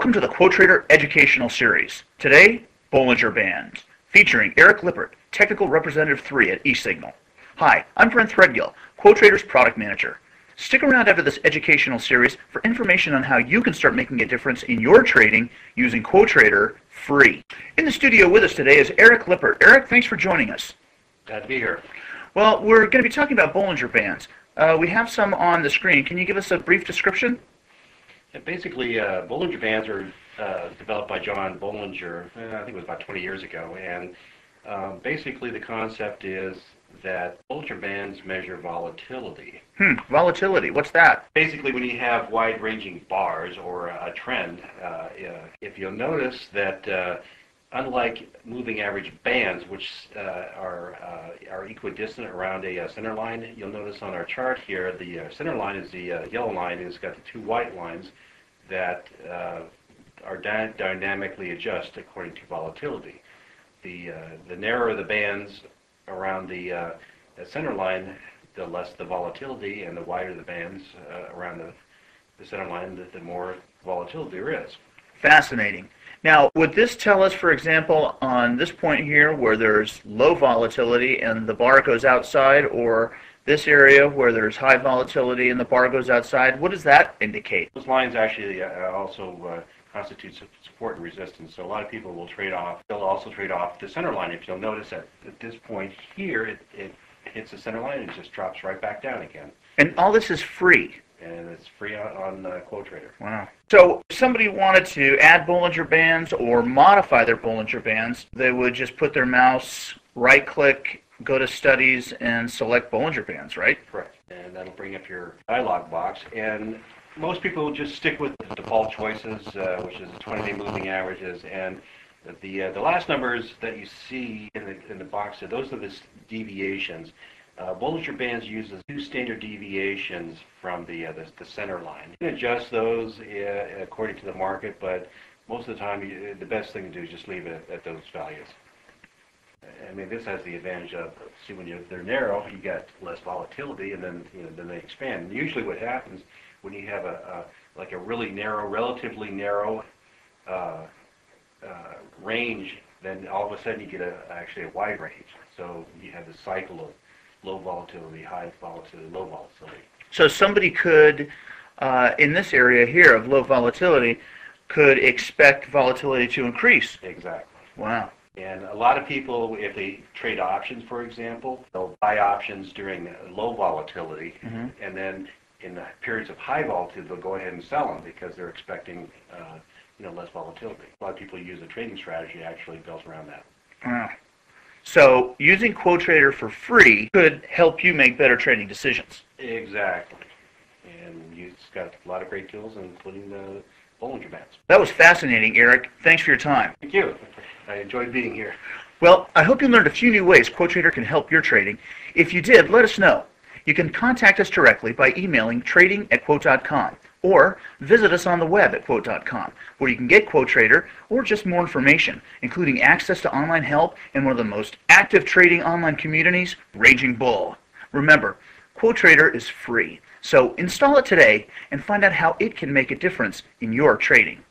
Welcome to the Quote Trader Educational Series. Today, Bollinger Bands, featuring Eric Lippert, Technical Representative 3 at eSignal. Hi, I'm Brent Threadgill, Quote Trader's Product Manager. Stick around after this educational series for information on how you can start making a difference in your trading using Quote Trader free. In the studio with us today is Eric Lippert. Eric, thanks for joining us. Glad to be here. Well, we're going to be talking about Bollinger Bands. We have some on the screen. Can you give us a brief description? Yeah, basically, Bollinger Bands are developed by John Bollinger, I think it was about 20 years ago, and basically the concept is that Bollinger Bands measure volatility. Volatility, what's that? Basically, when you have wide-ranging bars or a trend, if you'll notice that unlike moving average bands, which are equidistant around a center line, you'll notice on our chart here, the center line is the yellow line, and it's got the two white lines that are dynamically adjust according to volatility. The narrower the bands around the center line, the less the volatility, and the wider the bands around the center line, the more volatility there is. Fascinating. Now, would this tell us, for example, on this point here where there's low volatility and the bar goes outside, or this area where there's high volatility and the bar goes outside, what does that indicate? Those lines actually also constitute support and resistance, so a lot of people will trade off. They'll also trade off the center line. If you'll notice at this point here, it hits the center line and just drops right back down again. And all this is free. And it's free on Quote Trader. Wow. So if somebody wanted to add Bollinger Bands or modify their Bollinger Bands, they would just put their mouse, right-click, go to Studies, and select Bollinger Bands, right? Correct. And that'll bring up your dialog box. And most people will just stick with the default choices, which is the 20-day moving averages. And the last numbers that you see in the box, those are the deviations. Bollinger Bands uses two standard deviations from the center line. You can adjust those according to the market, but most of the time the best thing to do is just leave it at those values. I mean, this has the advantage of, see, when they're narrow, you got less volatility, and then then they expand. And usually, what happens when you have like a really narrow, relatively narrow range, then all of a sudden you get actually a wide range. So you have the cycle of low volatility, high volatility, low volatility. So somebody could, in this area here of low volatility, could expect volatility to increase. Exactly. Wow. And a lot of people, if they trade options, for example, they'll buy options during low volatility, and then in the periods of high volatility, they'll go ahead and sell them because they're expecting less volatility. A lot of people use a trading strategy actually built around that. Wow. So using Quote Trader for free could help you make better trading decisions. Exactly. And it's got a lot of great tools, including the Bollinger Bands. That was fascinating, Eric. Thanks for your time. Thank you. I enjoyed being here. Well, I hope you learned a few new ways Quote Trader can help your trading. If you did, let us know. You can contact us directly by emailing trading@quote.com or visit us on the web at quote.com, where you can get Quote Trader or just more information, including access to online help and one of the most active trading online communities, Raging Bull. Remember, Quote Trader is free, so install it today and find out how it can make a difference in your trading.